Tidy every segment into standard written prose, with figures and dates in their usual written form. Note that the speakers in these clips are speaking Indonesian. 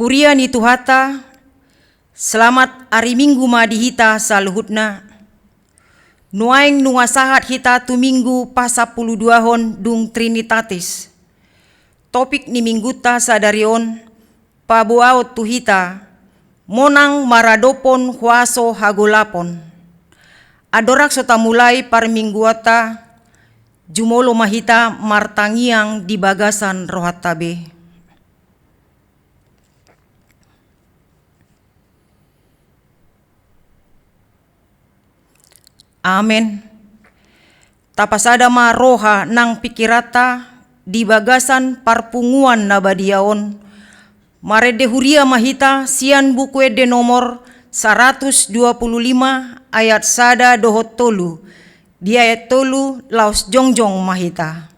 Huria ni Tuhata, selamat hari Minggu madihita saluhutna. Nuaing nuasahat hita tu minggu pasapuluduahon dung Trinitatis. Topik ni mingguta sadarion, pabuaot tu hita, monang maradopon huaso hagolapon. Adorak sota mulai par mingguata, jumolo mahita martangiang di bagasan rohatabe. Amen. Tapasada ma roha nang pikirata di bagasan parpunguan nabadiaon. Marede huria mahita sian buku de nomor 125 ayat sada dohot tolu. Di ayat tolu laos jongjong mahita.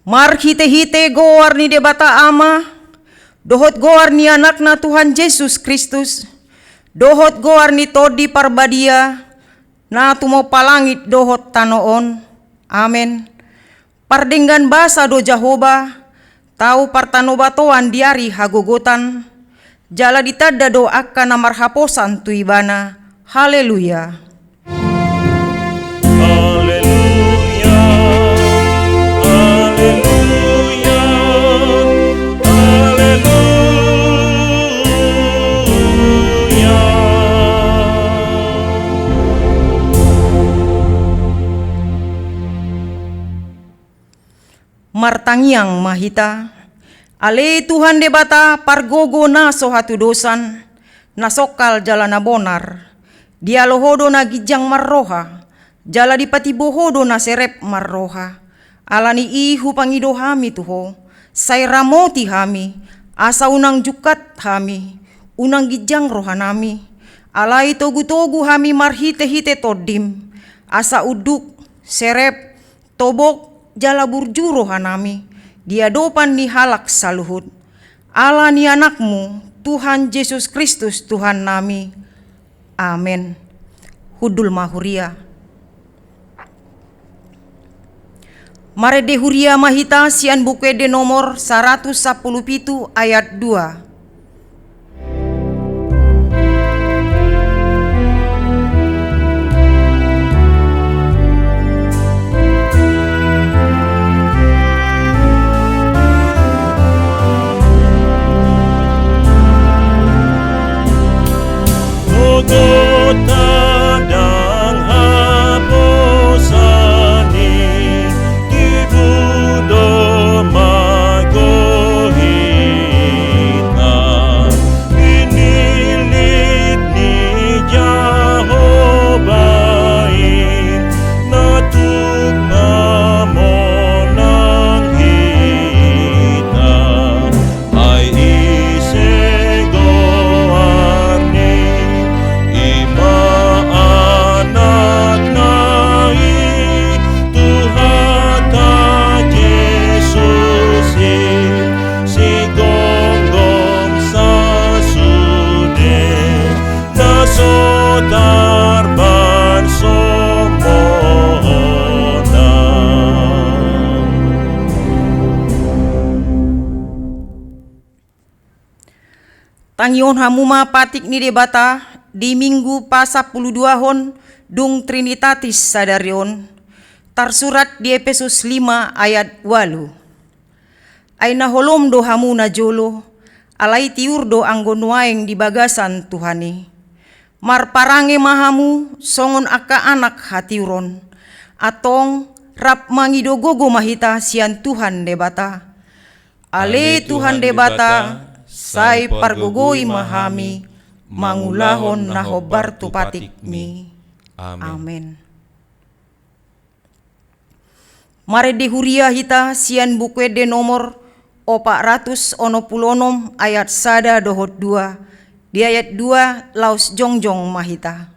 Mar hite-hite goar ni debata ama, dohot goar ni anakna Tuhan Yesus Kristus, dohot goar ni todi parbadia, na tumo palangit dohot tanoon, amen. Pardenggan basa do Jahoba, tau partanobatoan diari hagogotan, jala ditada do akka namarhaposan tu ibana, haleluya. Martangiang mahita, ale Tuhan debata pargogo na sohatu dosan, nasokal jala na bonar, dia lohodo na gijang marroha, jala dipati bohodo na serep marroha, alani ihu pangido hami tuho, say ramoti hami, asa unang jukat hami, unang gijang rohanami, alai togu-togu hami marhite-hite todim, asa uduk, serep, tobok, jala burju rohanami, dia dopan ni halak saluhut. Allah ni anakmu, Tuhan Yesus Kristus Tuhan nami. Amen. Hudul mahuria. Marede huria mahita sian buku de nomor 117 ayat 2. Tadang haposani di budo magohita Tangion hamuma patik ni debata di minggu pa-10 hon dung Trinitatis sadarion. Tarsurat di Efesus 5 ayat 8. Ay naholom do hamu na jolo, alay tiur do anggon waeng di bagasan Tuhani. Marparange mahamu songon aka anak hatiuron, atong rap mangidogogo mahita sian Tuhan debata. Ale Tuhan debata, say pargogoi mahami, mangulahon na hobar tupatik mi. Amen. Mare de huria hita sian bukwe de nomor 466 ayat 1 dohot 2. Di ayat 2 laus jongjong mahita.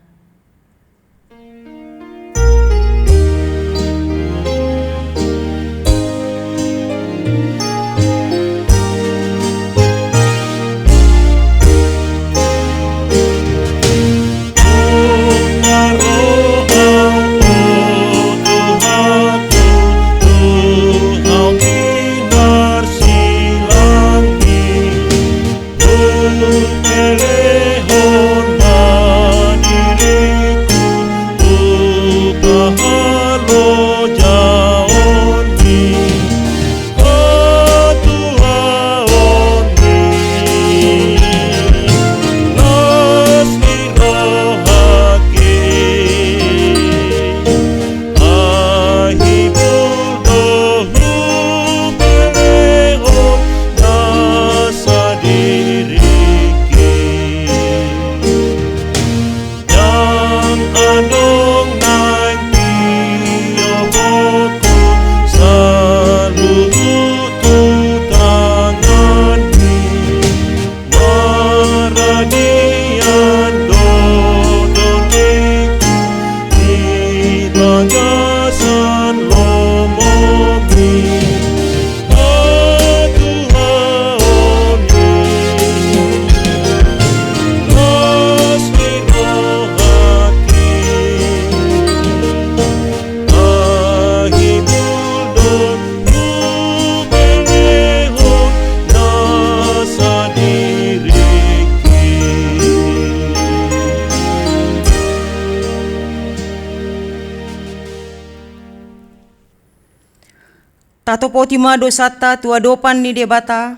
Tato potima dosata tua dopan ni debata,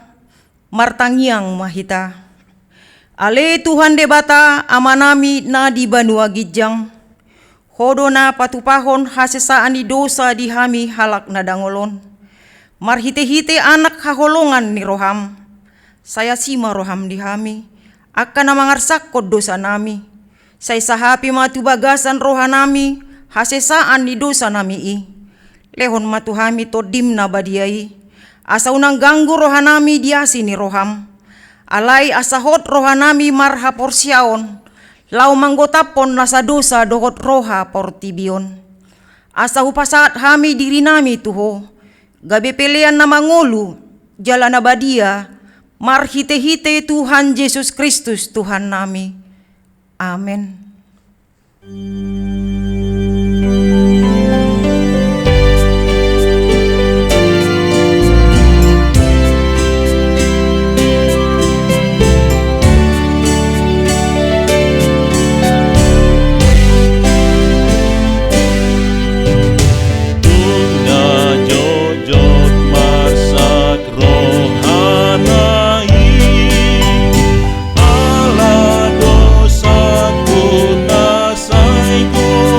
martangiang mahita. Ale Tuhan debata amanami na di banua gijang, hodo na patupahon hasesaan ni dosa di hami halak na dangolon. Marhite-hite anak haholongan ni roham, saya sima roham di hami, akan na mangarsakod dosa nami. Say sahapi matubagasan rohanami, hasesaan ni dosa nami i. Lehon matuhami to dim na badiai, asa unang ganggu rohanami diasi ni roham. Alay asahot rohanami marha porsyaon, lau manggotapon nasa dosa dohot roha portibion. Asa hupasat hami diri nami tuho, gabe pelean na mangulu, jalan na badia, marhite-hite Tuhan Yesus Kristus Tuhan nami. Amen. Go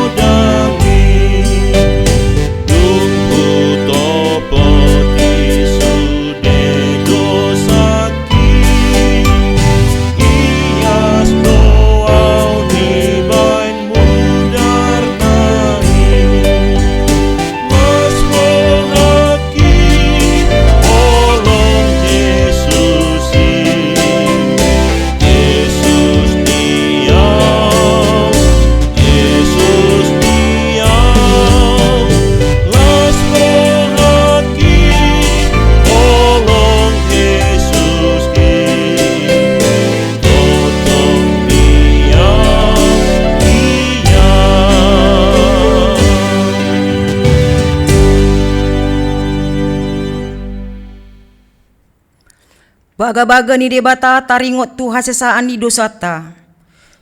Baga-baga ni debata taringot tu hasesaan ni dosata.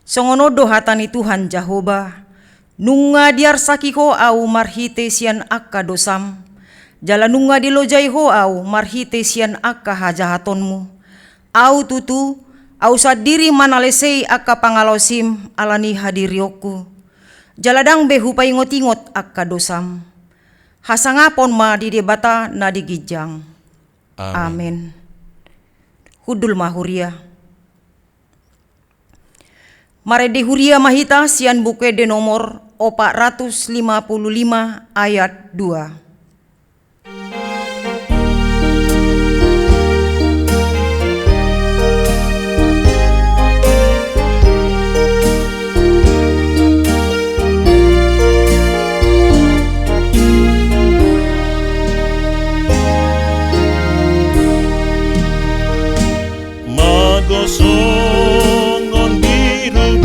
Songonodo hatani Tuhan Jahoba. Nunga diar sakiko au marhite sian akka dosam. Jala nunga dilojai ho au marhite sian akka hajahatonmu. Au tutu au sadiri manalesei akka pangalosim alani hadirioku. Jaladang behu paingot-ingot akka dosam. Hasangapon ma di debata na digijang. Amin. Hudul mahuria. Marede huria mahita sian buke de nomor 455 ayat 2. Songon biru-biru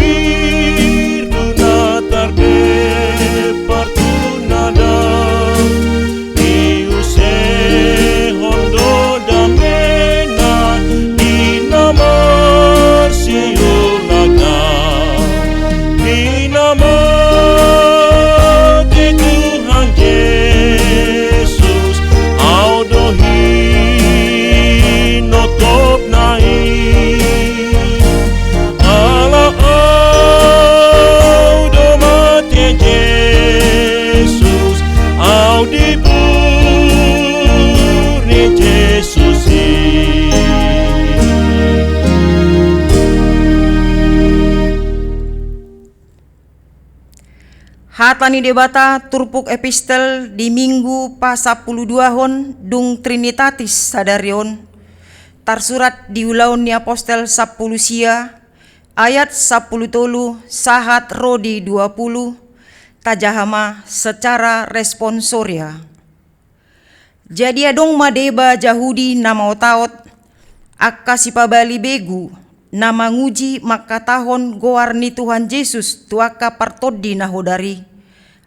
na terdepat tunada diuse hondo damena di nama siulaga di nama de Tuhan Yesus audohi notop nai Hatani debata turpuk epistel di minggu pa 12 hon dung Trinitatis sadarion. Tarsurat di ulaun ni apostel 10 sia ayat 10 tolu sahat rodi 20 tajahama secara responsoria. Jadi adong madeba Jahudi nama otaot akka sipabali begu nama nguji maka tahon goarni Tuhan Yesus tuaka partodi nahodari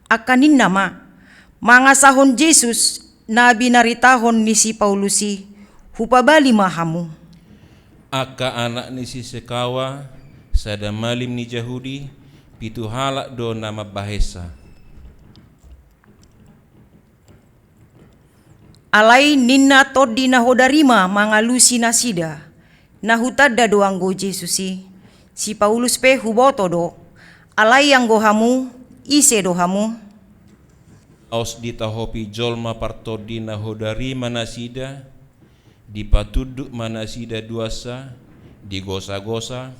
akanin nama mangasahon Yesus nabi naritahon ni si Paulusi hupabali mahamu aka anak ni si sekawa sada malim ni Jahudi pitu halak do nama bahesa alai ninna todi nahodarima mangalusi nasida nahutadda doanggo Jesusi si Paulus pe huboto do alai yang gohamu ise dohamu aus ditahopi jolma partodi nahodari manasida dipatuduk manasida duasa digosa-gosa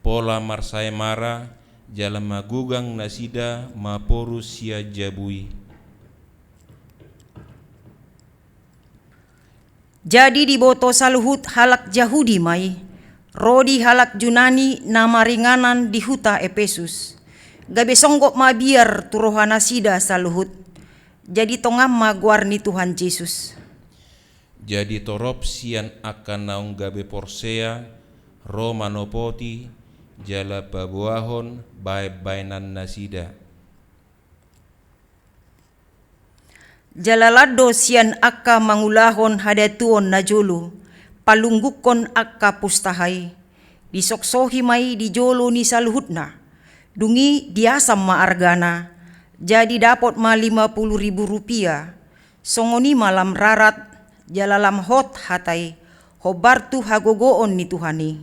pola marsai mara jalan magugang nasida maporus sia jabui. Jadi diboto saluhut halak Jahudi mai, rodi halak Junani nama ringanan di huta Efesus. Gabe songgok mabiar turohana sida saluhut. Jadi tongam maguarni Tuhan Yesus. Jadi torop sian akan naung gabe porsea, romanopoti, jala babuahon, bainan nasida. Jalalado sian akka mangulahon hadatuon na jolo, palunggukon akka pustahay, disoksohi may di jolo ni saluhutna, dungi diasam maargana, jadi dapat ma 50.000 rupiah, songoni malam rarat, jalalam hot hatai, hobartu hagogoon ni Tuhani.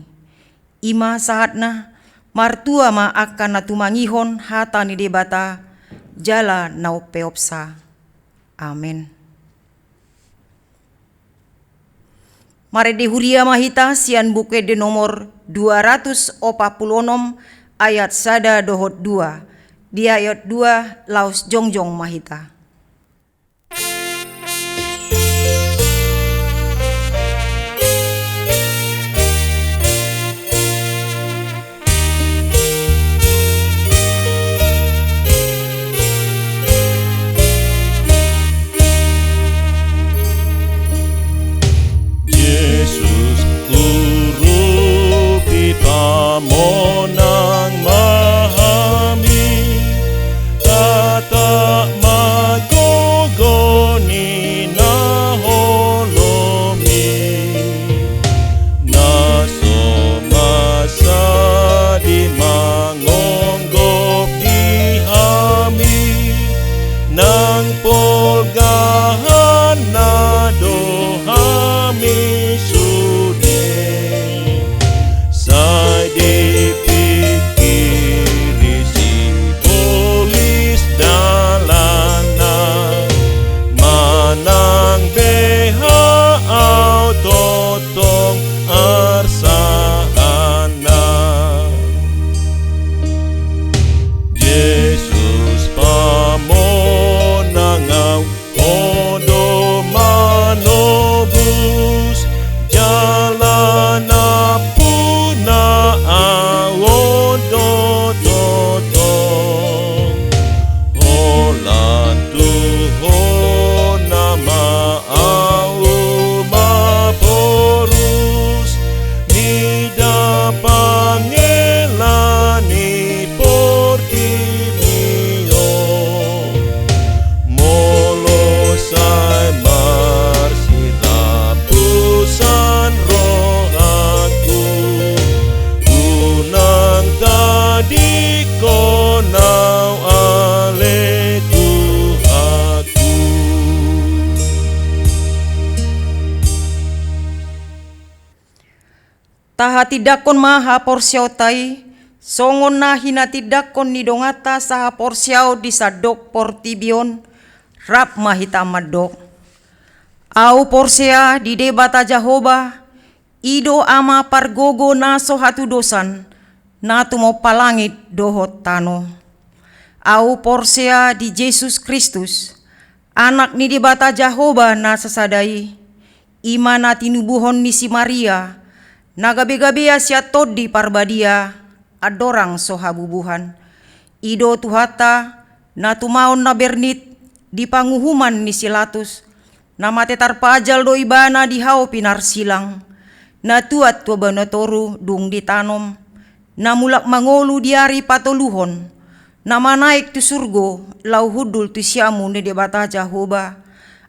Ima sahatna, martua ma akka natumangihon hata ni debata, jala naupeopsa. Amin. Marede huria mahita sian buke de nomor 246 ayat sada dohot 2. Di ayat 2 laus jongjong mahita. Monang mahami tata taha tidakon maha porsiaw tay, songon na hinatidakon ni dongata saha porsiaw di sadok portibion, rap mahita madok. Au porsia di debata Jahoba, ido ama pargogo naso hatu dosan, na tumo palangit dohot tano. Au porsia di Yesus Kristus, anak ni debata Jahoba na sasadai, ima na tinubuhon ni si Maria, nagabe-gabea siya todi parbadia, adorang sohabubuhan. Ido tuhata, na tumaon na bernit, di panguhuman ni Silatus, na matetar pajal do ibana di hao pinar silang, na tuat tua banatoru dung ditanom, na mulak mangolu diari patoluhon, na manaik tu surgo, lau hudul tu siamu ni debata Jahoba,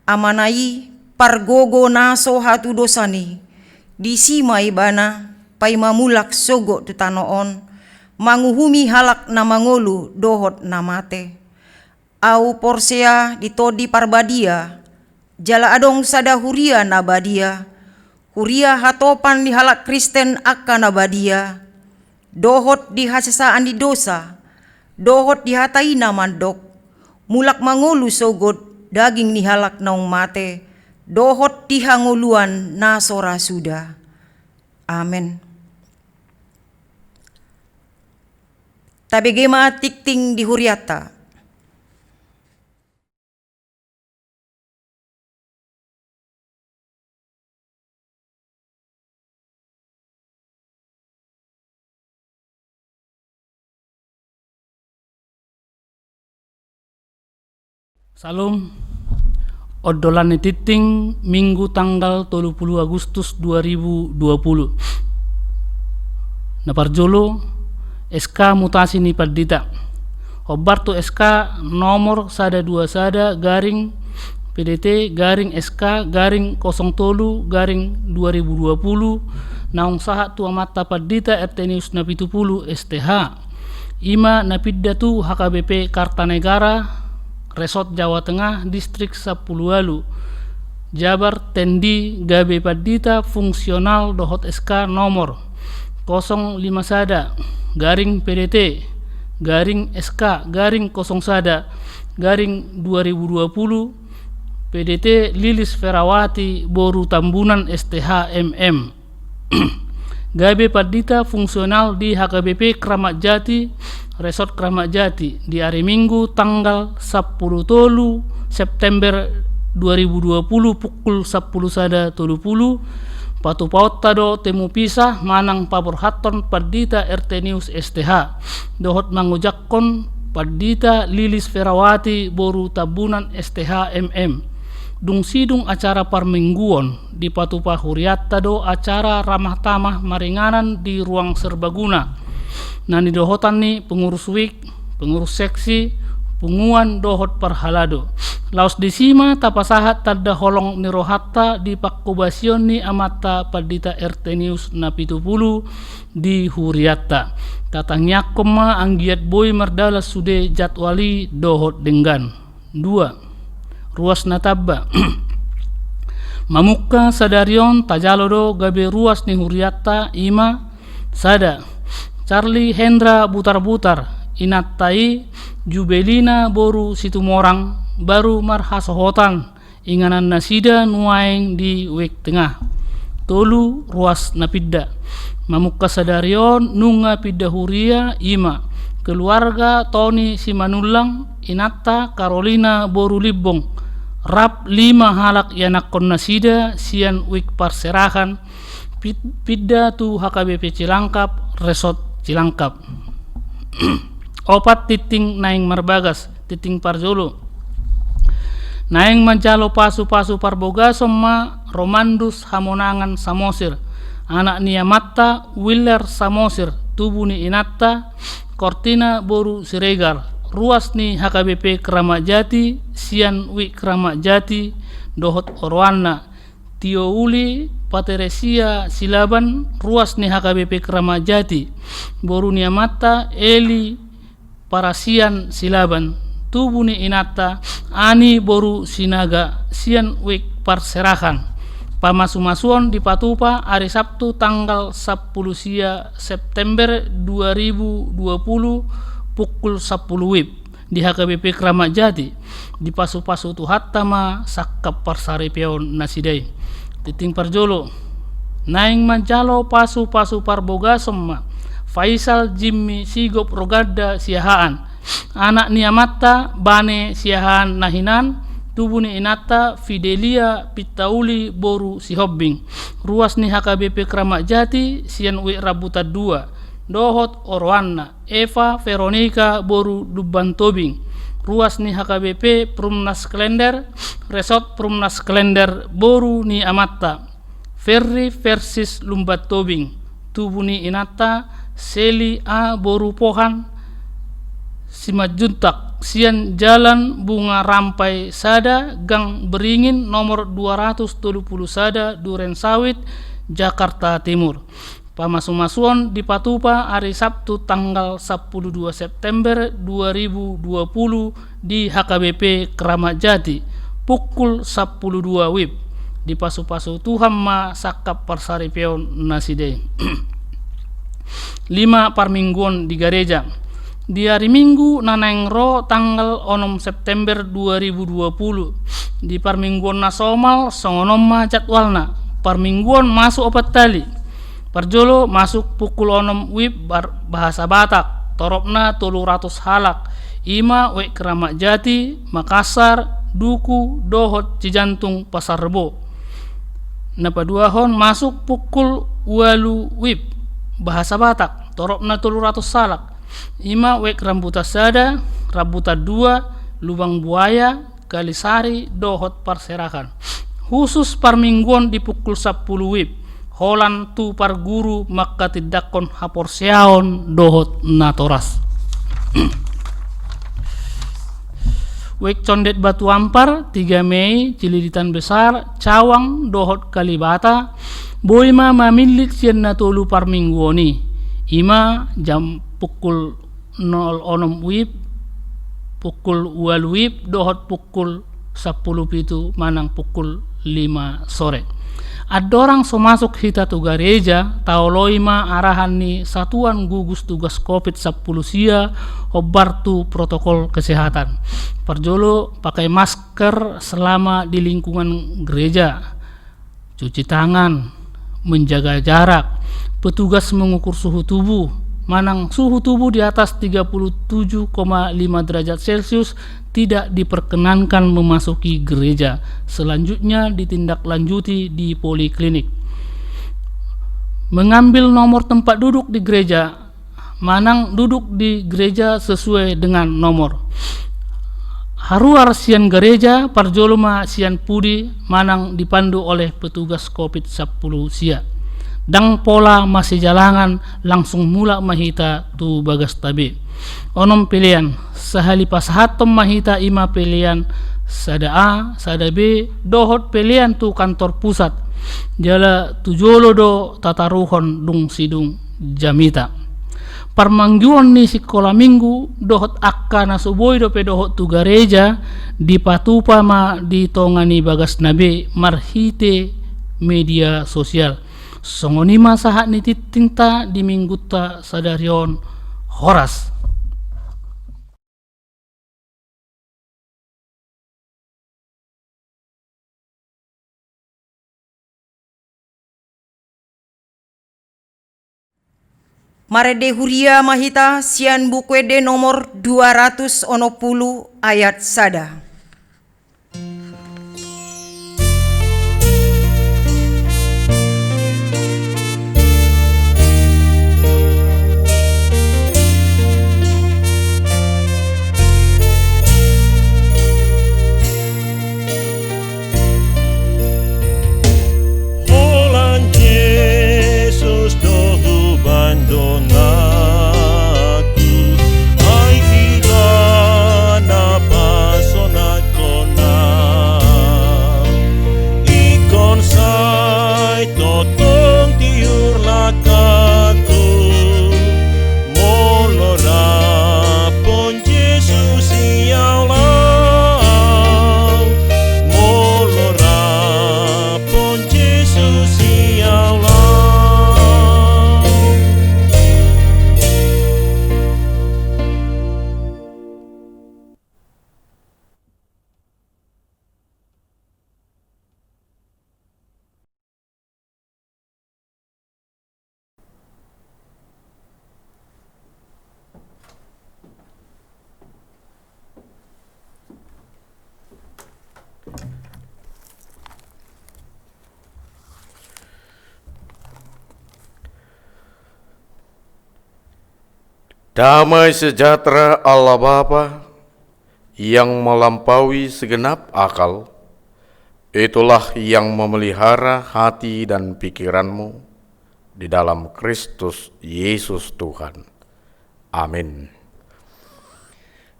amanai pargogo naso hatu dosani, di sima ibana, pai mamulak sogo tu tanoon, manguhumi halak na mangolu dohot na mate. Au porsea ditodi parbadia, jala adong sada huria nabadia, huria hatopan di halak Kristen akan nabadia, dohot di hasasaan di dosa, dohot di hatai namandok, mulak mangolu sogot daging ni halak naung mate, dohot di hanguluan nasora suda. Amen. Tabegema tikting di huriata. Salam, oddolan titing Minggu tanggal 30 Agustus 2020. Naparjolo SK mutasi ni Paddita. Obartu SK nomor 121 garing PDT garing SK garing 03 garing 2020 naung saha tua mata Paddita RT News na 70 STH ima napiddatu HKBP Kartanegara Resort Jawa Tengah Distrik 10 Walu Jabar Tendi Gabe Paddita fungsional dohot SK nomor 05 sada garing PDT garing SK garing 0 sada garing 2020 PDT Lilis Ferawati Boru Tambunan STH MM Gabe Paddita fungsional di HKBP Kramat Jati Resort Kramat Jati di hari Minggu tanggal 10 September 2020 pukul 10.30 patu pauta do temu pisah manang pabor haton Paddita RT News STH dohot mangujakkon Paddita Lilis Ferawati Boru Tabunan STH MM dung sidung acara parmingguon di patupa huriatta do acara ramah tamah maringanan di ruang serbaguna nani dohotan ni pengurus wik pengurus seksi punguan dohot parhalado laos disima tapasahat tadda holong nirohatta di pakkubasion ni amata Paddita RT News na 70 di huriatta tatangyakom ma anggiat boy merdala sude jadwali dohot denggan 2 ruas natabba mamukka sadarion tajalodo gabe ruas ni huriatta ima sada Charlie Hendra butar-butar inattai Jubelina Boru Situmorang baru marhasohotan inganan nasida nuaing di wek tengah tolu ruas napidda mamukka sadarion nunga pidda huria ima keluarga Tony Simanulang inatta Carolina Boru Libong rap 5 halak yanakon nasida sian wik parserahan pidda tu HKBP Cilangkap Resort Cilangkap opat titing naing marbagas titing parjolo naing mancalo pasu-pasu parboga somma Romandus Hamonangan Samosir anak niamatta Willer Samosir tubuh ni inatta Cortina Boru Siregar ruas ni HKBP Kramat Jati sian wi Kramat Jati dohot Orwana Tio Uli Pateresia Silaban ruas ni HKBP Kramat Jati Boru niamata Eli Parasian Silaban tubuh ni inata Ani Boru Sinaga sian wik parserahan Pamasumasuan di Patupa hari Sabtu tanggal 10 September 2020 pukul 10 WIB di HKBP Kramat Jati di Pasu-Pasu Tuhattama Sakkap Parsaripeon Nasidai titing parjolo naing majalo pasu-pasu parbogasomma Faisal Jimmy Sigop Rogadda Siahaan anak niamatta bane Siahaan nahinan tubuni inata Fidelia Pitauli Boru Sihobbing ruas ni HKBP Kramat Jati sian wi Rabuta 2 Dohot Orwanna Eva Veronica Boru Dubban Tobing ruas ni HKBP Prumnas Klender Resort Prumnas Klender Boru ni Amatta Ferry versus Lumbat Tobing tubuni inata Seli A Boru Pohan Simajuntak sian Jalan Bunga Rampai Sada Gang Beringin nomor 270 Sada Duren Sawit Jakarta Timur. Pamasumasuan di Patupa hari Sabtu tanggal 12 September 2020 di HKBP Kramat Jati pukul 12 WIB di Pasu-Pasu Tuhamma Sakkap Parsaripeon Nasidei. 5 Parmingguan di gereja. Di hari Minggu nanengro tanggal 6 September 2020 di Parmingguan nasomal songonomma jadwalna Parmingguan masuk opat tali parjolo masuk pukul 6 WIB bahasa Batak toropna 300 halak ima we Kramat Jati Makassar Duku Dohot Cijantung Pasar Rebo napaduahon masuk pukul 8 WIB bahasa Batak toropna 300 halak ima wek Rambuta Sada, Rambuta 2, Lubang Buaya, Kalisari, Dohot Parserakan. Khusus Parmingguan di pukul 10 WIB. Holan tu parguru maka tidakon haporseaon Dohot Natoras. Wek Condet Batu Ampar 3 Mei Cililitan Besar, Cawang, Dohot Kalibata, Boima mamilit sian natolu Parmingguani. Ima jam pukul 06 WIB pukul 8 WIB dohot pukul 10 pitu manang pukul 5 sore. Adorang so masuk hita tu gereja taoloima arahan ni satuan gugus tugas COVID-10 sia obartu protokol kesehatan. Parjolo pakai masker selama di lingkungan gereja, cuci tangan, menjaga jarak, petugas mengukur suhu tubuh. Manang suhu tubuh di atas 37,5 derajat Celcius tidak diperkenankan memasuki gereja. Selanjutnya ditindaklanjuti di poliklinik. Mengambil nomor tempat duduk di gereja. Manang duduk di gereja sesuai dengan nomor. Haruar sian gereja parjoloma sian pudi manang dipandu oleh petugas COVID-10 sia. Dang pola masih jalangan langsung mula mahita tu bagas tabe. Onom pilihan sahali pasahatom mahita ima pilihan sada A, sada B, dohot pilihan tu kantor pusat. Jala tujolo do tataruhon dung sidung jamita. Parmangguan ni sekolah minggu dohot akka nasuboy do pe dohot tu gereja di Patupa ma di tongani bagas nabe marhite media sosial. Songonima sahat ni titinta di mingguta sadarion horas. Marede huria mahita sian bukwede nomor 210 ayat sada. Abandonaku, ai hilana pasona Damai sejahtera Allah Bapa yang melampaui segenap akal, itulah yang memelihara hati dan pikiranmu di dalam Kristus Yesus Tuhan. Amin.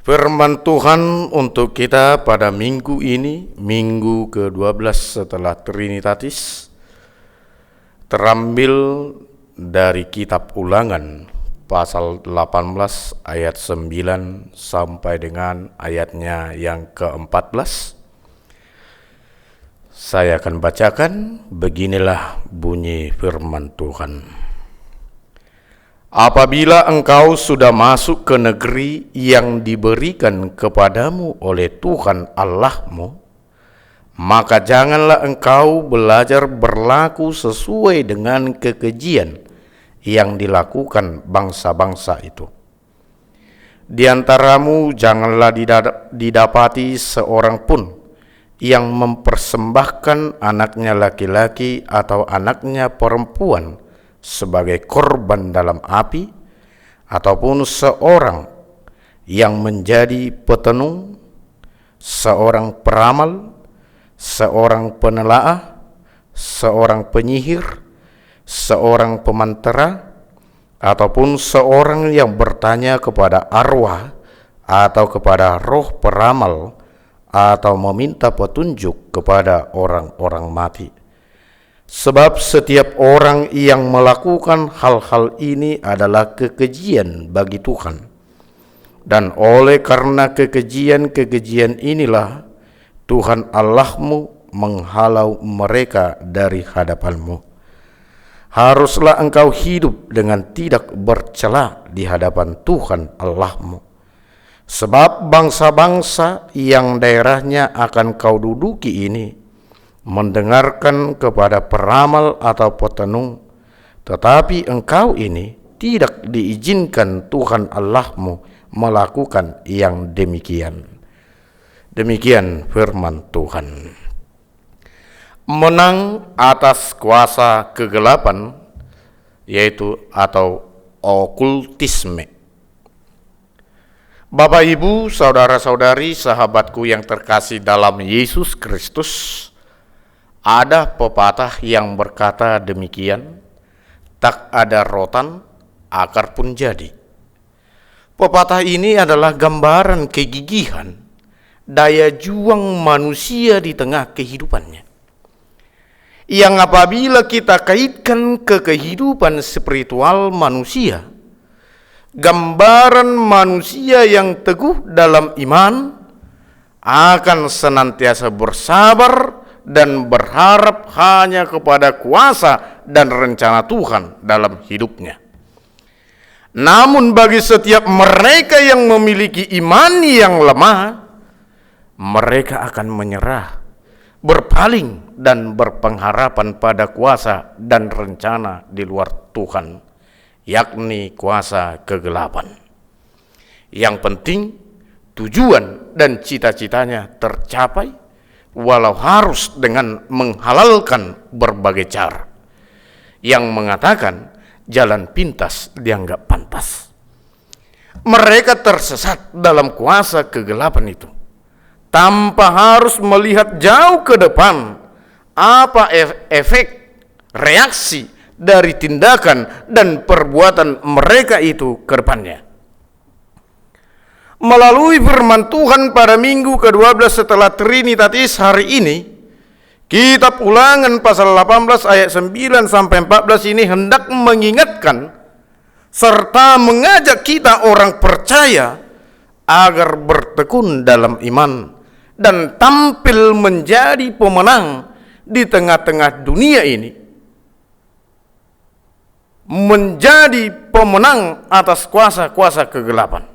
Firman Tuhan untuk kita pada minggu ini, minggu ke-12 setelah Trinitatis, terambil dari kitab Ulangan pasal 18 ayat 9 sampai dengan ayatnya yang ke-14. Saya akan bacakan, beginilah bunyi firman Tuhan. Apabila engkau sudah masuk ke negeri yang diberikan kepadamu oleh Tuhan Allahmu, maka janganlah engkau belajar berlaku sesuai dengan kekejian yang dilakukan bangsa-bangsa itu. Di antaramu janganlah didapati seorang pun yang mempersembahkan anaknya laki-laki atau anaknya perempuan sebagai korban dalam api, ataupun seorang yang menjadi petenung, seorang peramal, seorang penelaah, seorang penyihir, seorang pemantera, ataupun seorang yang bertanya kepada arwah atau kepada roh peramal, atau meminta petunjuk kepada orang-orang mati. Sebab setiap orang yang melakukan hal-hal ini adalah kekejian bagi Tuhan. Dan oleh karena kekejian-kekejian inilah Tuhan Allahmu menghalau mereka dari hadapanmu. Haruslah engkau hidup dengan tidak bercela di hadapan Tuhan Allahmu. Sebab bangsa-bangsa yang daerahnya akan kau duduki ini mendengarkan kepada peramal atau petenung, tetapi engkau ini tidak diizinkan Tuhan Allahmu melakukan yang demikian. Demikian firman Tuhan. Menang atas kuasa kegelapan, yaitu atau okultisme. Bapak, Ibu, saudara-saudari, sahabatku yang terkasih dalam Yesus Kristus, ada pepatah yang berkata demikian, tak ada rotan, akar pun jadi. Pepatah ini adalah gambaran kegigihan, daya juang manusia di tengah kehidupannya, yang apabila kita kaitkan ke kehidupan spiritual manusia, gambaran manusia yang teguh dalam iman akan senantiasa bersabar dan berharap hanya kepada kuasa dan rencana Tuhan dalam hidupnya. Namun bagi setiap mereka yang memiliki iman yang lemah, mereka akan menyerah, berpaling dan berpengharapan pada kuasa dan rencana di luar Tuhan, yakni kuasa kegelapan. Yang penting tujuan dan cita-citanya tercapai, walau harus dengan menghalalkan berbagai cara, yang mengatakan jalan pintas dianggap pantas. Mereka tersesat dalam kuasa kegelapan itu, tanpa harus melihat jauh ke depan apa efek reaksi dari tindakan dan perbuatan mereka itu ke depannya. Melalui firman Tuhan pada minggu ke-12 setelah Trinitatis hari ini, kitab Ulangan pasal 18 ayat 9 sampai 14 ini hendak mengingatkan serta mengajak kita orang percaya agar bertekun dalam iman dan tampil menjadi pemenang di tengah-tengah dunia ini, menjadi pemenang atas kuasa-kuasa kegelapan.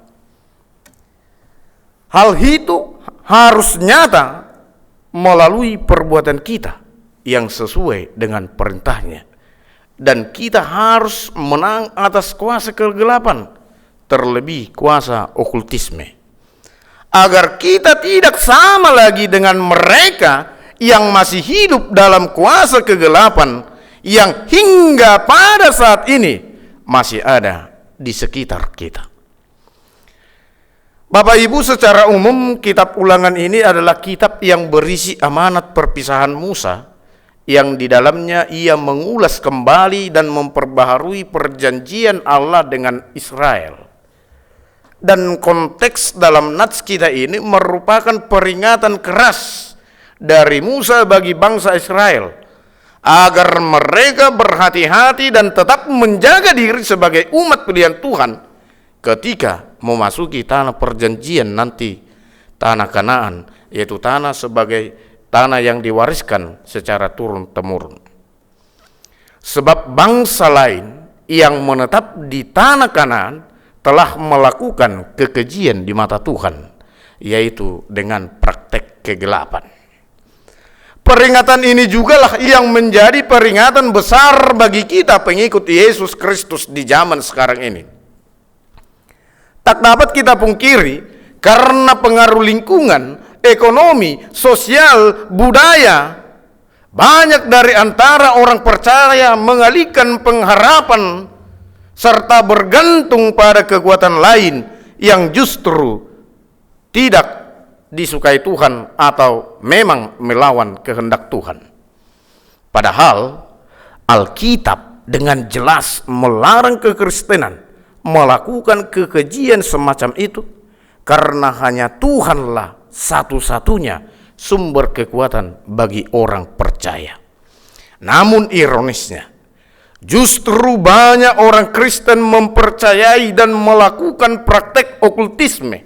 Hal itu harus nyata melalui perbuatan kita yang sesuai dengan perintahnya. Dan kita harus menang atas kuasa kegelapan, terlebih kuasa okultisme. Agar kita tidak sama lagi dengan mereka yang masih hidup dalam kuasa kegelapan yang hingga pada saat ini masih ada di sekitar kita. Bapak Ibu, secara umum kitab Ulangan ini adalah kitab yang berisi amanat perpisahan Musa, yang di dalamnya ia mengulas kembali dan memperbaharui perjanjian Allah dengan Israel. Dan konteks dalam nats kita ini merupakan peringatan keras dari Musa bagi bangsa Israel agar mereka berhati-hati dan tetap menjaga diri sebagai umat pilihan Tuhan ketika memasuki tanah perjanjian nanti, tanah Kanaan, yaitu tanah sebagai tanah yang diwariskan secara turun-temurun. Sebab bangsa lain yang menetap di tanah Kanaan telah melakukan kekejian di mata Tuhan, yaitu dengan praktek kegelapan. Peringatan ini jugalah yang menjadi peringatan besar bagi kita pengikut Yesus Kristus di zaman sekarang ini. Tak dapat kita pungkiri, karena pengaruh lingkungan, ekonomi, sosial, budaya, banyak dari antara orang percaya mengalihkan pengharapan serta bergantung pada kekuatan lain yang justru tidak disukai Tuhan atau memang melawan kehendak Tuhan. Padahal Alkitab dengan jelas melarang kekristenan melakukan kekejian semacam itu, karena hanya Tuhanlah satu-satunya sumber kekuatan bagi orang percaya. Namun ironisnya, justru banyak orang Kristen mempercayai dan melakukan praktek okultisme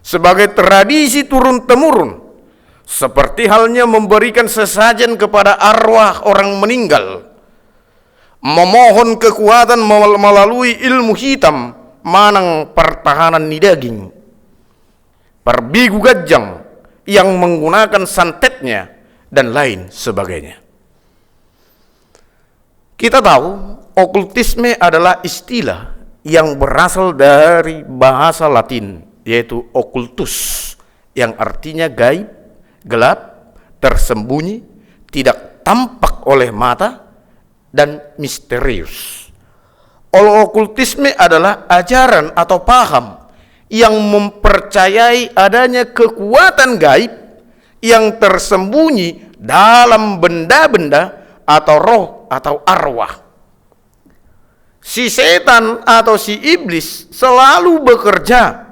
sebagai tradisi turun-temurun, seperti halnya memberikan sesajen kepada arwah orang meninggal, memohon kekuatan melalui ilmu hitam, manang pertahanan ni daging, perbigu gajang yang menggunakan santetnya, dan lain sebagainya. Kita tahu okultisme adalah istilah yang berasal dari bahasa Latin, yaitu occultus, yang artinya gaib, gelap, tersembunyi, tidak tampak oleh mata, dan misterius. Okultisme adalah ajaran atau paham yang mempercayai adanya kekuatan gaib yang tersembunyi dalam benda-benda atau roh atau arwah. Si setan atau si iblis selalu bekerja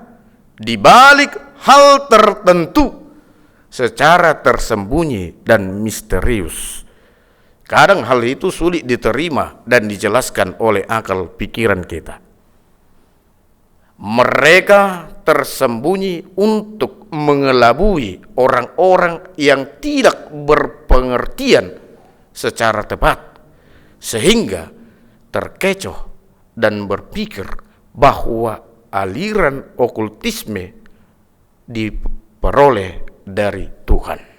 di balik hal tertentu secara tersembunyi dan misterius. Kadang hal itu sulit diterima dan dijelaskan oleh akal pikiran kita. Mereka tersembunyi untuk mengelabui orang-orang yang tidak berpengertian secara tepat, sehingga terkecoh dan berpikir bahwa aliran okultisme diperoleh dari Tuhan.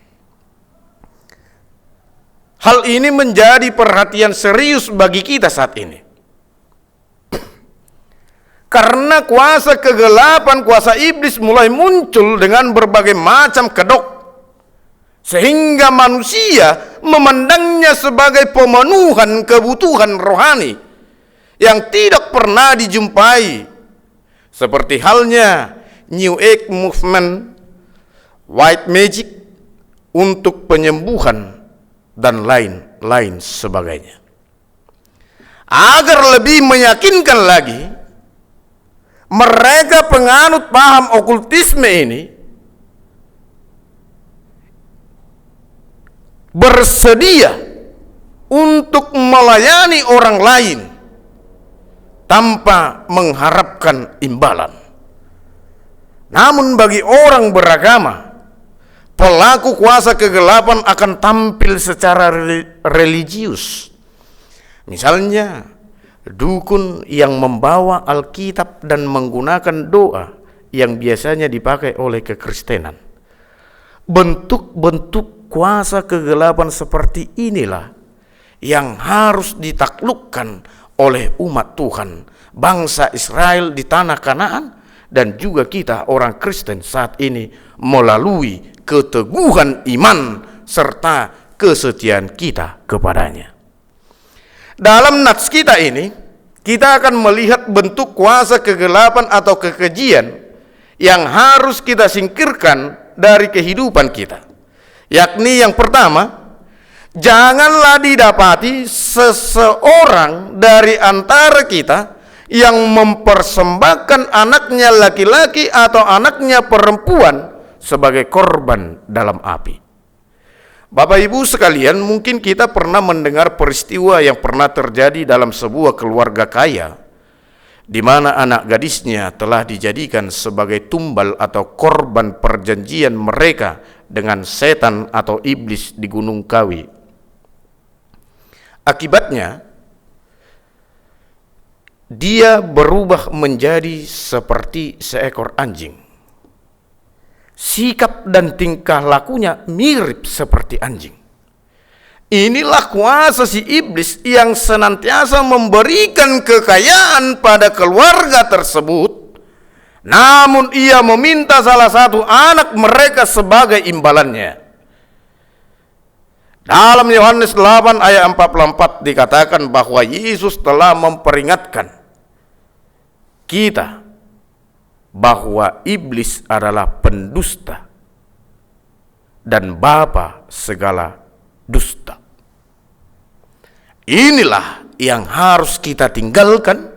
Hal ini menjadi perhatian serius bagi kita saat ini. Karena kuasa kegelapan, kuasa iblis mulai muncul dengan berbagai macam kedok, sehingga manusia memandangnya sebagai pemenuhan kebutuhan rohani yang tidak pernah dijumpai, seperti halnya New Age Movement, White Magic untuk penyembuhan, dan lain-lain sebagainya. Agar lebih meyakinkan lagi, mereka penganut paham okultisme ini bersedia untuk melayani orang lain tanpa mengharapkan imbalan. Namun bagi orang beragama, pelaku kuasa kegelapan akan tampil secara religius. Misalnya, dukun yang membawa Alkitab dan menggunakan doa yang biasanya dipakai oleh kekristenan. Bentuk-bentuk kuasa kegelapan seperti inilah yang harus ditaklukkan oleh umat Tuhan, bangsa Israel di tanah Kanaan, dan juga kita orang Kristen saat ini melalui keteguhan iman serta kesetiaan kita kepadanya. Dalam nats kita ini, kita akan melihat bentuk kuasa kegelapan atau kekejian yang harus kita singkirkan dari kehidupan kita. Yakni yang pertama, janganlah didapati seseorang dari antara kita yang mempersembahkan anaknya laki-laki atau anaknya perempuan sebagai korban dalam api. Bapak Ibu sekalian, mungkin kita pernah mendengar peristiwa yang pernah terjadi dalam sebuah keluarga kaya, di mana anak gadisnya telah dijadikan sebagai tumbal atau korban perjanjian mereka dengan setan atau iblis di Gunung Kawi. Akibatnya, dia berubah menjadi seperti seekor anjing. Sikap dan tingkah lakunya mirip seperti anjing. Inilah kuasa si iblis yang senantiasa memberikan kekayaan pada keluarga tersebut, namun ia meminta salah satu anak mereka sebagai imbalannya. Dalam Yohanes 8 ayat 44 dikatakan bahwa Yesus telah memperingatkan kita bahwa iblis adalah pendusta dan bapa segala dusta. Inilah yang harus kita tinggalkan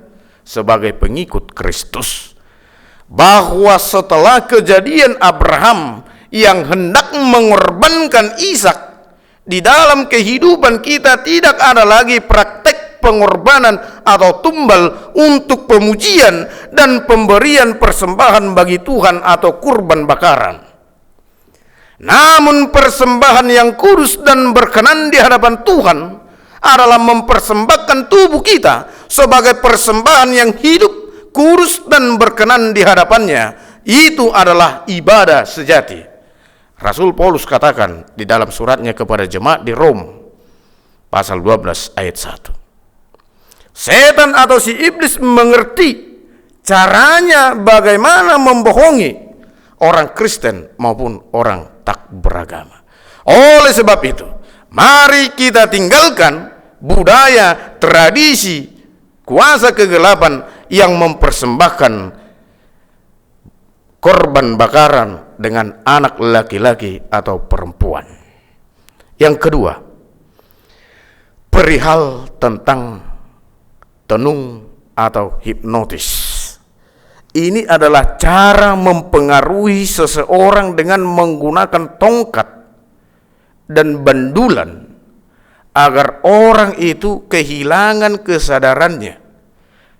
sebagai pengikut Kristus, bahwa setelah kejadian Abraham yang hendak mengorbankan Ishak, di dalam kehidupan kita tidak ada lagi praktek pengorbanan atau tumbal untuk pemujian dan pemberian persembahan bagi Tuhan atau kurban bakaran. Namun persembahan yang kudus dan berkenan di hadapan Tuhan adalah mempersembahkan tubuh kita sebagai persembahan yang hidup, kudus dan berkenan di hadapannya. Itu adalah ibadah sejati. Rasul Paulus katakan di dalam suratnya kepada jemaat di Rom, pasal 12 ayat 1. Setan atau si iblis mengerti caranya bagaimana membohongi orang Kristen maupun orang tak beragama. Oleh sebab itu, mari kita tinggalkan budaya, tradisi, kuasa kegelapan yang mempersembahkan korban bakaran dengan anak laki-laki atau perempuan. Yang kedua, perihal tentang tenung atau hipnotis. Ini adalah cara mempengaruhi seseorang dengan menggunakan tongkat dan bandulan agar orang itu kehilangan kesadarannya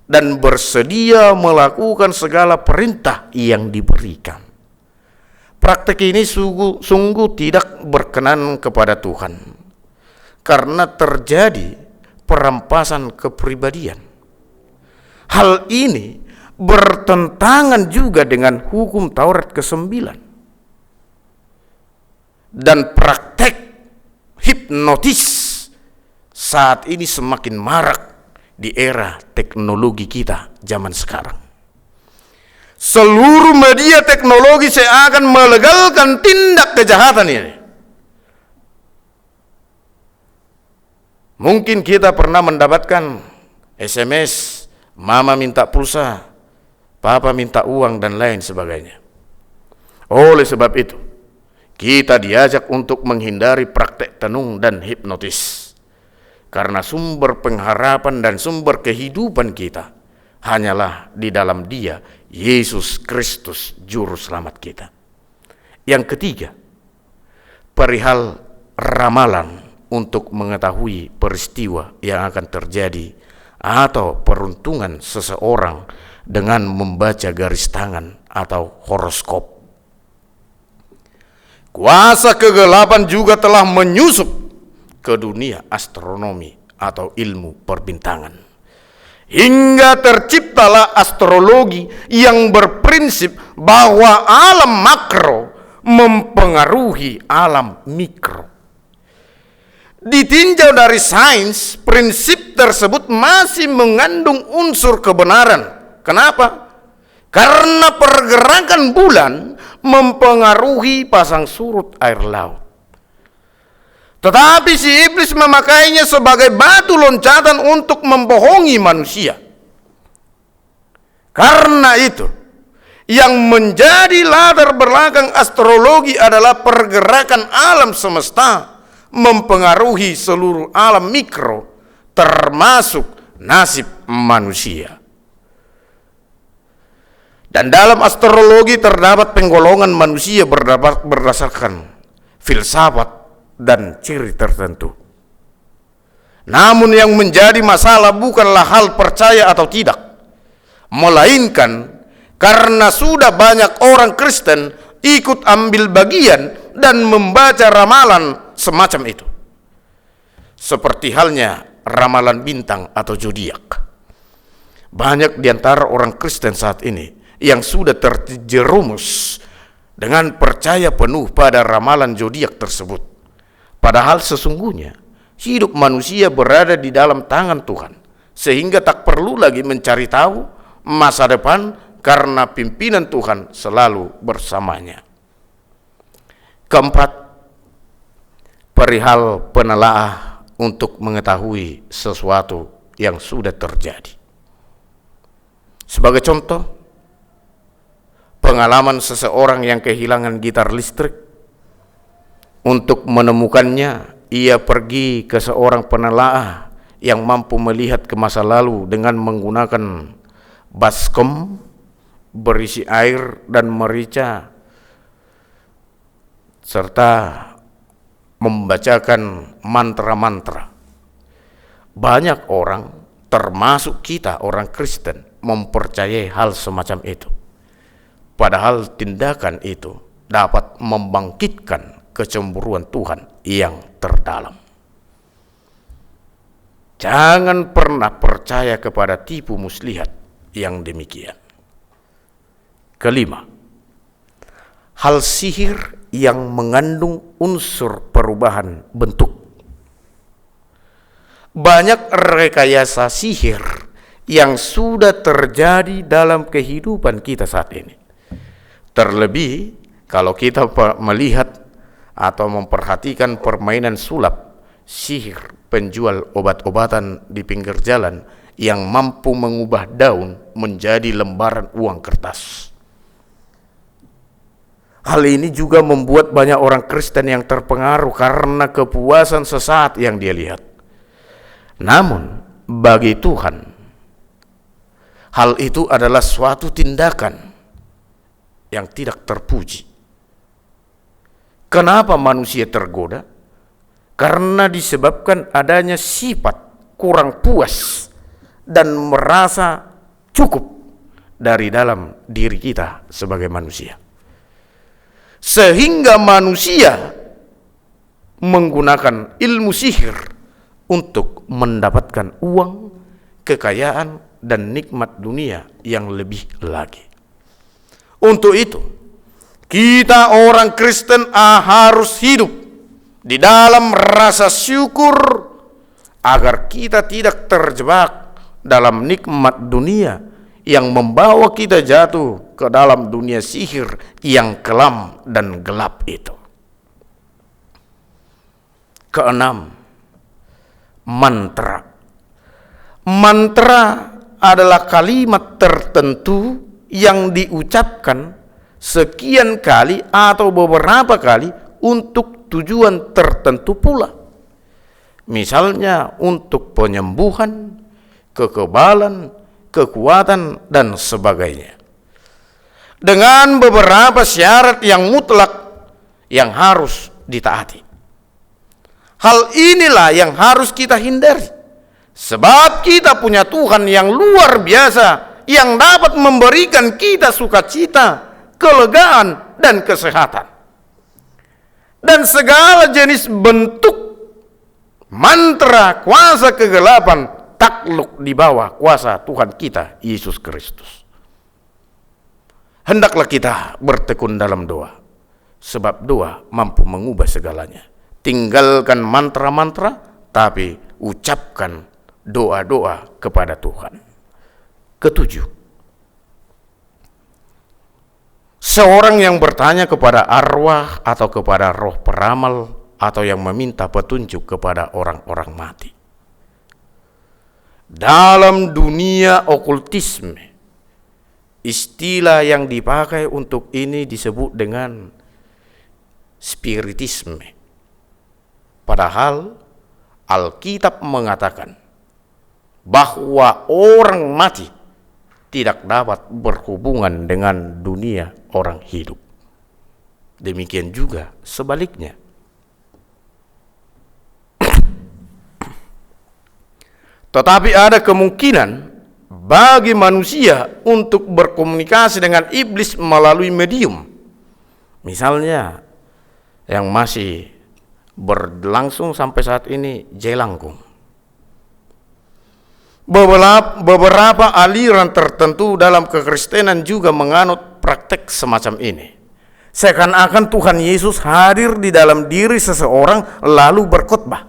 dan bersedia melakukan segala perintah yang diberikan. Praktek ini sungguh tidak berkenan kepada Tuhan, karena terjadi perampasan kepribadian. Hal ini bertentangan juga dengan hukum Taurat ke-9. Dan praktek hipnotis saat ini semakin marak di era teknologi kita zaman sekarang. Seluruh media teknologi seakan melegalkan tindak kejahatan ini. Mungkin kita pernah mendapatkan SMS, mama minta pulsa, papa minta uang, dan lain sebagainya. Oleh sebab itu, kita diajak untuk menghindari praktek tenung dan hipnotis, karena sumber pengharapan dan sumber kehidupan kita hanyalah di dalam Dia, Yesus Kristus, Juru Selamat kita. Yang ketiga, perihal ramalan untuk mengetahui peristiwa yang akan terjadi atau peruntungan seseorang dengan membaca garis tangan atau horoskop. Kuasa kegelapan juga telah menyusup ke dunia astronomi atau ilmu perbintangan, hingga terciptalah astrologi yang berprinsip bahwa alam makro mempengaruhi alam mikro. Ditinjau dari sains, prinsip tersebut masih mengandung unsur kebenaran. Kenapa? Karena pergerakan bulan mempengaruhi pasang surut air laut. Tetapi si iblis memakainya sebagai batu loncatan untuk membohongi manusia. Karena itu, Yang menjadi latar belakang astrologi adalah pergerakan alam semesta mempengaruhi seluruh alam mikro, termasuk nasib manusia. Dan dalam astrologi terdapat penggolongan manusia berdasarkan filsafat dan ciri tertentu. Namun yang menjadi masalah bukanlah hal percaya atau tidak, melainkan karena sudah banyak orang Kristen ikut ambil bagian dan membaca ramalan semacam itu. Seperti halnya ramalan bintang atau zodiak. Banyak di antara orang Kristen saat ini yang sudah terjerumus dengan percaya penuh pada ramalan zodiak tersebut. Padahal sesungguhnya hidup manusia berada di dalam tangan Tuhan, sehingga tak perlu lagi mencari tahu masa depan karena pimpinan Tuhan selalu bersamanya. Keempat, perihal penelaah untuk mengetahui sesuatu yang sudah terjadi. Sebagai contoh, pengalaman seseorang yang kehilangan gitar listrik. Untuk menemukannya, ia pergi ke seorang penelaah yang mampu melihat ke masa lalu dengan menggunakan baskom berisi air dan merica, serta membacakan mantra-mantra. Banyak orang, termasuk kita orang Kristen, mempercayai hal semacam itu. Padahal tindakan itu dapat membangkitkan kecemburuan Tuhan yang terdalam. Jangan pernah percaya kepada tipu muslihat yang demikian. Kelima, hal sihir yang mengandung unsur perubahan bentuk. Banyak rekayasa sihir yang sudah terjadi dalam kehidupan kita saat ini. Terlebih kalau kita melihat atau memperhatikan permainan sulap, sihir penjual obat-obatan di pinggir jalan yang mampu mengubah daun menjadi lembaran uang kertas. Hal ini juga membuat banyak orang Kristen yang terpengaruh karena kepuasan sesaat yang dia lihat. Namun, bagi Tuhan, hal itu adalah suatu tindakan yang tidak terpuji. Kenapa manusia tergoda? Karena disebabkan adanya sifat kurang puas dan merasa cukup dari dalam diri kita sebagai manusia. Sehingga manusia menggunakan ilmu sihir untuk mendapatkan uang, kekayaan, dan nikmat dunia yang lebih lagi. Untuk itu, kita orang Kristen harus hidup di dalam rasa syukur agar kita tidak terjebak dalam nikmat dunia yang membawa kita jatuh ke dalam dunia sihir yang kelam dan gelap itu. Keenam, mantra. Mantra adalah kalimat tertentu yang diucapkan sekian kali atau beberapa kali untuk tujuan tertentu pula. Misalnya untuk penyembuhan, kekebalan, kekuatan, dan sebagainya. Dengan beberapa syarat yang mutlak yang harus ditaati. Hal inilah yang harus kita hindari. Sebab kita punya Tuhan yang luar biasa, yang dapat memberikan kita sukacita, kelegaan, dan kesehatan. Dan segala jenis bentuk mantra kuasa kegelapan takluk di bawah kuasa Tuhan kita, Yesus Kristus. Hendaklah kita bertekun dalam doa, sebab doa mampu mengubah segalanya. Tinggalkan mantra-mantra, tapi ucapkan doa-doa kepada Tuhan. Ketujuh, seorang yang bertanya kepada arwah atau kepada roh peramal atau yang meminta petunjuk kepada orang-orang mati. Dalam dunia okultisme istilah yang dipakai untuk ini disebut dengan spiritisme. Padahal Alkitab mengatakan bahwa orang mati tidak dapat berhubungan dengan dunia orang hidup. Demikian juga sebaliknya. Tetapi ada kemungkinan bagi manusia untuk berkomunikasi dengan iblis melalui medium. Misalnya yang masih berlangsung sampai saat ini, jelangkung. Beberapa aliran tertentu dalam kekristenan juga menganut praktek semacam ini. Seakan-akan Tuhan Yesus hadir di dalam diri seseorang lalu berkhotbah,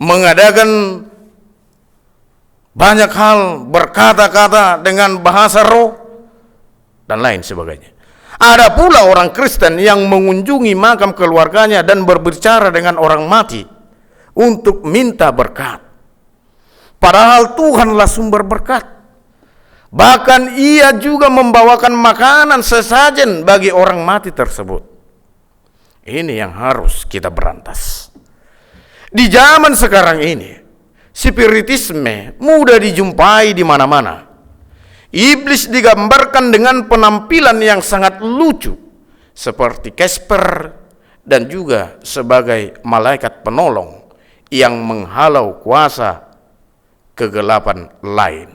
mengadakan banyak hal, berkata-kata dengan bahasa roh, dan lain sebagainya. Ada pula orang Kristen yang mengunjungi makam keluarganya dan berbicara dengan orang mati untuk minta berkat. Padahal Tuhanlah sumber berkat. Bahkan ia juga membawakan makanan sesajen bagi orang mati tersebut. Ini yang harus kita berantas. Di zaman sekarang ini, spiritisme mudah dijumpai di mana-mana. Iblis digambarkan dengan penampilan yang sangat lucu, seperti Casper, dan juga sebagai malaikat penolong yang menghalau kuasa kegelapan lain.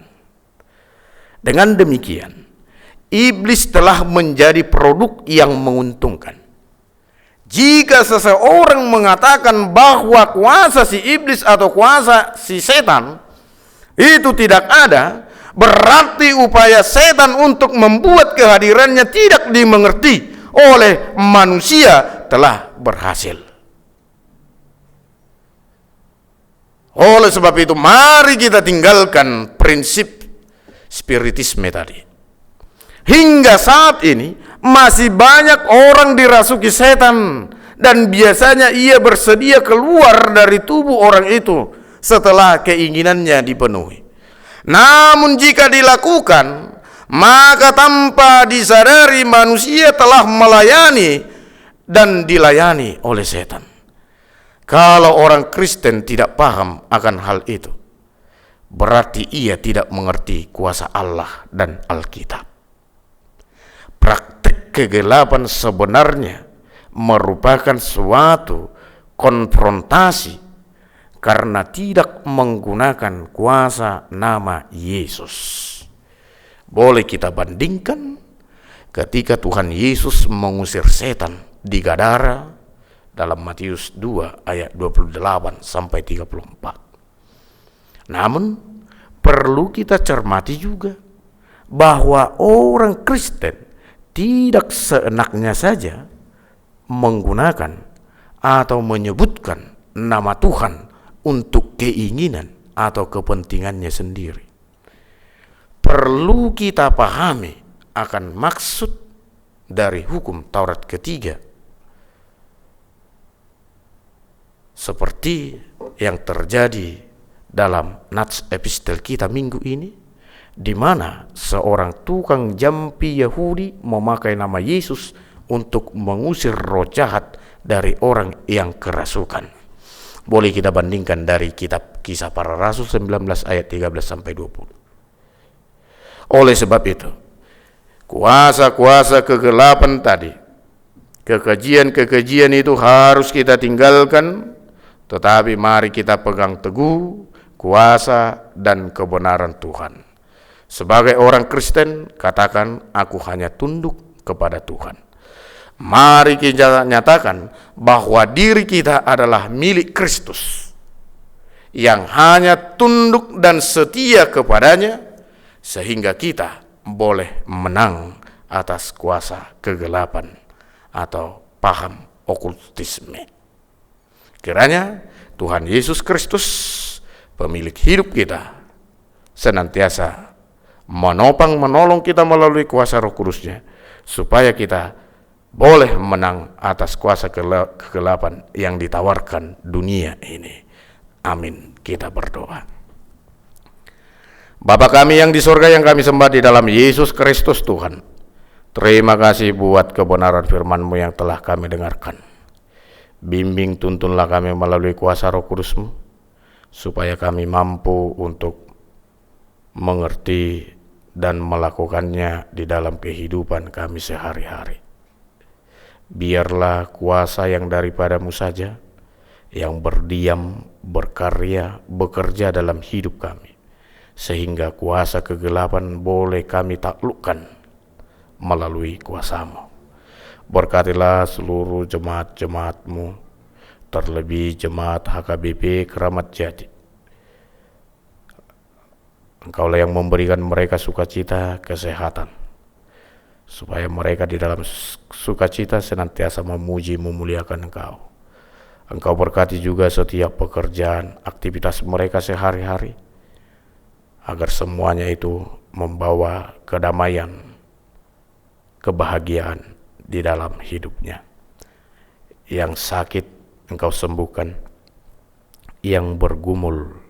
Dengan demikian, iblis telah menjadi produk yang menguntungkan. Jika seseorang mengatakan bahwa kuasa si iblis atau kuasa si setan itu tidak ada, berarti upaya setan untuk membuat kehadirannya tidak dimengerti oleh manusia telah berhasil. Oleh sebab itu, mari kita tinggalkan prinsip spiritisme tadi. Hingga saat ini masih banyak orang dirasuki setan, dan biasanya ia bersedia keluar dari tubuh orang itu setelah keinginannya dipenuhi. Namun jika dilakukan, maka tanpa disadari manusia telah melayani dan dilayani oleh setan. Kalau orang Kristen tidak paham akan hal itu, berarti ia tidak mengerti kuasa Allah dan Alkitab. Praktik kegelapan sebenarnya merupakan suatu konfrontasi karena tidak menggunakan kuasa nama Yesus. Boleh kita bandingkan ketika Tuhan Yesus mengusir setan di Gadara dalam Matius 2 ayat 28 sampai 34. Namun perlu kita cermati juga bahwa orang Kristen tidak seenaknya saja menggunakan atau menyebutkan nama Tuhan untuk keinginan atau kepentingannya sendiri. Perlu kita pahami akan maksud dari hukum Taurat ketiga, seperti yang terjadi dalam nats epistel kita minggu ini, di mana seorang tukang jampi Yahudi memakai nama Yesus untuk mengusir roh jahat dari orang yang kerasukan. Boleh kita bandingkan dari kitab Kisah Para Rasul 19 ayat 13 sampai 20. Oleh sebab itu, kuasa-kuasa kegelapan tadi, kekejian-kekejian itu harus kita tinggalkan, tetapi mari kita pegang teguh kuasa dan kebenaran Tuhan. Sebagai orang Kristen, katakan, aku hanya tunduk kepada Tuhan. Mari kita nyatakan bahwa diri kita adalah milik Kristus, yang hanya tunduk dan setia kepadanya, sehingga kita boleh menang atas kuasa kegelapan atau paham okultisme. Kiranya Tuhan Yesus Kristus, pemilik hidup kita, senantiasa menopang menolong kita melalui kuasa Roh Kudus-Nya, supaya kita boleh menang atas kuasa kegelapan yang ditawarkan dunia ini. Amin. Kita berdoa. Bapa kami yang di surga, yang kami sembah di dalam Yesus Kristus Tuhan, terima kasih buat kebenaran firman-Mu yang telah kami dengarkan. Bimbing tuntunlah kami melalui kuasa Roh Kudus-Mu, supaya kami mampu untuk mengerti dan melakukannya di dalam kehidupan kami sehari-hari. Biarlah kuasa yang daripada-Mu saja, yang berdiam, berkarya, bekerja dalam hidup kami, sehingga kuasa kegelapan boleh kami taklukkan melalui kuasa-Mu. Berkatilah seluruh jemaat-jemaat-Mu, terlebih jemaat HKBP Keramat Jati. Engkaulah yang memberikan mereka sukacita, kesehatan, supaya mereka di dalam sukacita senantiasa memuji, memuliakan Engkau. Engkau berkati juga setiap pekerjaan, aktivitas mereka sehari-hari, agar semuanya itu membawa kedamaian, kebahagiaan di dalam hidupnya. Yang sakit Engkau sembuhkan, yang bergumul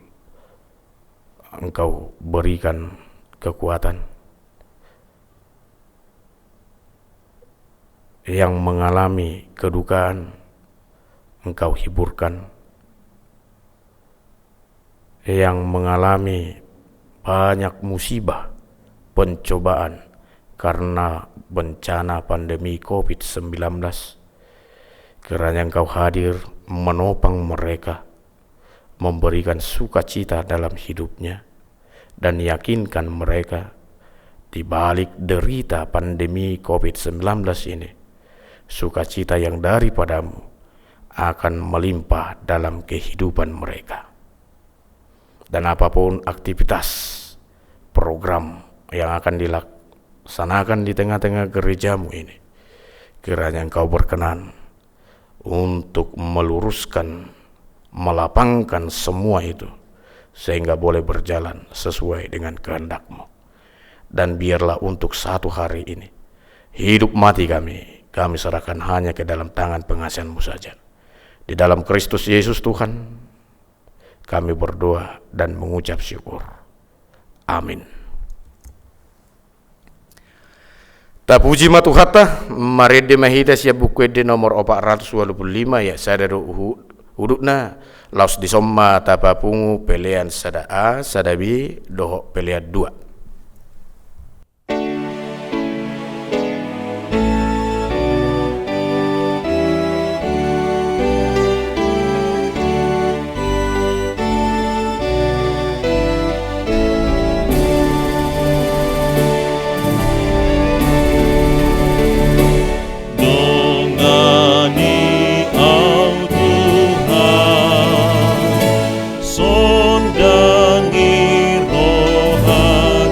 Engkau berikan kekuatan, yang mengalami kedukaan Engkau hiburkan, yang mengalami banyak musibah, pencobaan karena bencana pandemi COVID-19, kiranya Engkau hadir menopang mereka, memberikan sukacita dalam hidupnya, dan yakinkan mereka di balik derita pandemi COVID-19 ini, sukacita yang daripada-Mu akan melimpah dalam kehidupan mereka. Dan apapun aktivitas, program yang akan dilaksanakan di tengah-tengah gereja-Mu ini, kiranya Engkau berkenan untuk meluruskan, melapangkan semua itu, sehingga boleh berjalan sesuai dengan kehendak-Mu. Dan biarlah untuk satu hari ini, hidup mati kami serahkan hanya ke dalam tangan pengasihan-Mu saja. Di dalam Kristus Yesus Tuhan, kami berdoa dan mengucap syukur. Amin. Tapuji matuhata, mari mahida siap buku di nomor 425 ya sada hudukna laus disomma tapapungu pelean sada A, sada B, dohok pelean 2. Sondangi rohani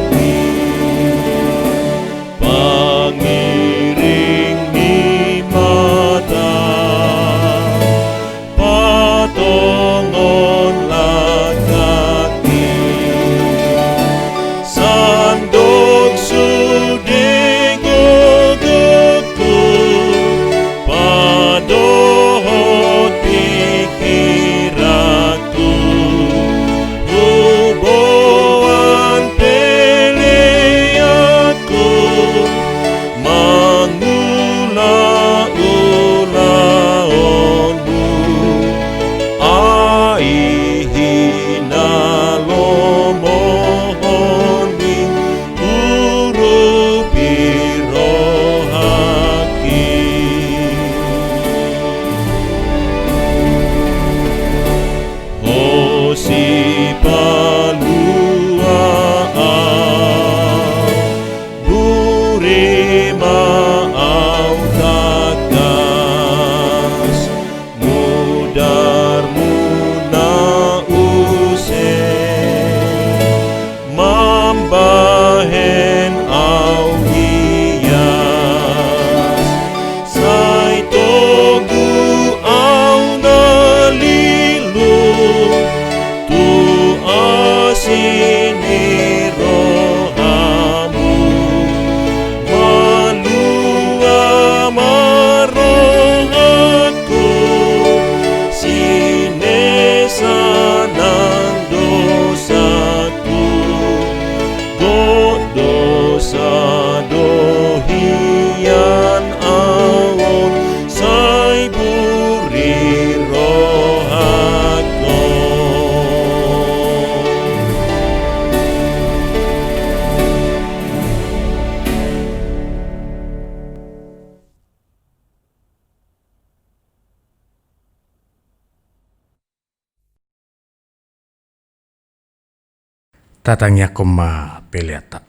tatangnya koma peleata.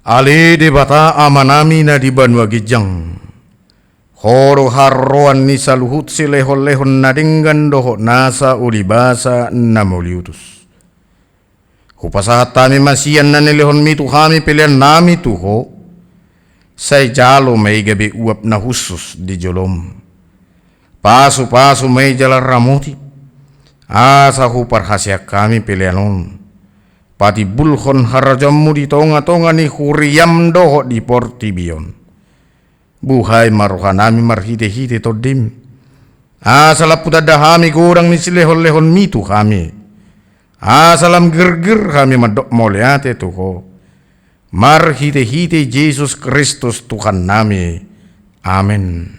Ale debata amanami na di banwa gijang. Horo harroan ni saluhut si lehon-lehon na dinggan doho nasa ulibasa na muliutus. Hupasahat tami masiyan na nilehon mitu kami pilihan nami tuho. Say jalo may gabi uap na husus di jolom. Pasu-pasu may jalan ramuti. Asa huparhasya kami pilihanon. Pati bulhon harajamu di tonga-tonga ni huriyam doho di portibion. Buhay maruhanami marhite-hite todim. Asala putadahami kurang ni silehon-lehon mitu kami. Asalam gerger kami madok moliate tuho. Marhite-hite Yesus Kristus Tuhan nami. Amin.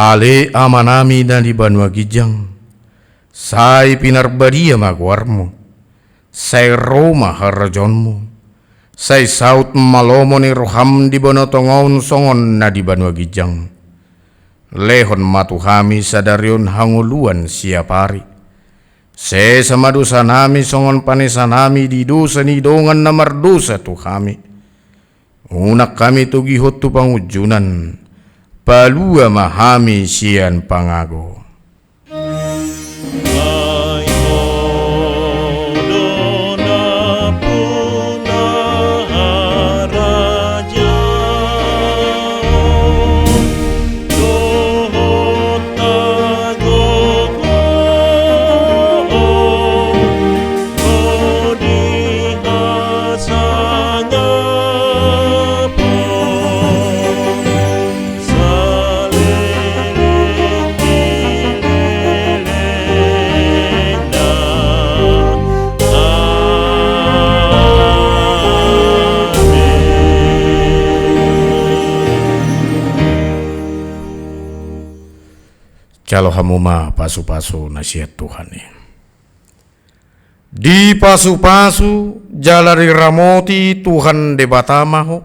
Ale amanami na di banwa gijang, say pinarbadia magwarmo, say Roma harajonmo, say saut malomo ni roham di bonotongon songon na di banwa gijang. Lehon matuhami sadarion hanguluan siapari, se samadusa nami songon panesanami di dosa ni dongan na mardosa tu kami. Unak kami tugihot tu pangujunan, palua mahami sian pangago. Calo hamuma pasu-pasu nasihat Tuhan ni. Di pasu-pasu jalari ramoti Tuhan debatama ho.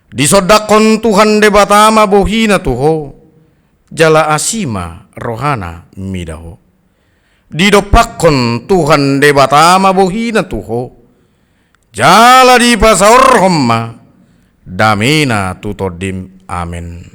Di sodakon Tuhan debatama bohina tuho. Jala asima rohana midaho. Di dopakon Tuhan debatama bohina tuho. Jala di pasaur homma damina tutodim. Amin.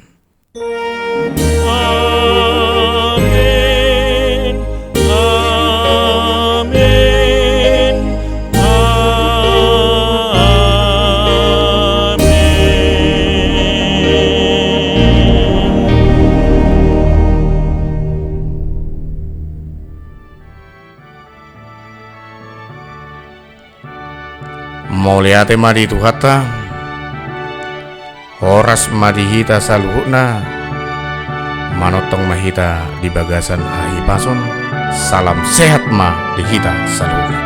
Moliate madi tuhata, horas madihita saluhuna, manotong mahita di bagasan ahi pason, salam sehat ma dihita saluhuna.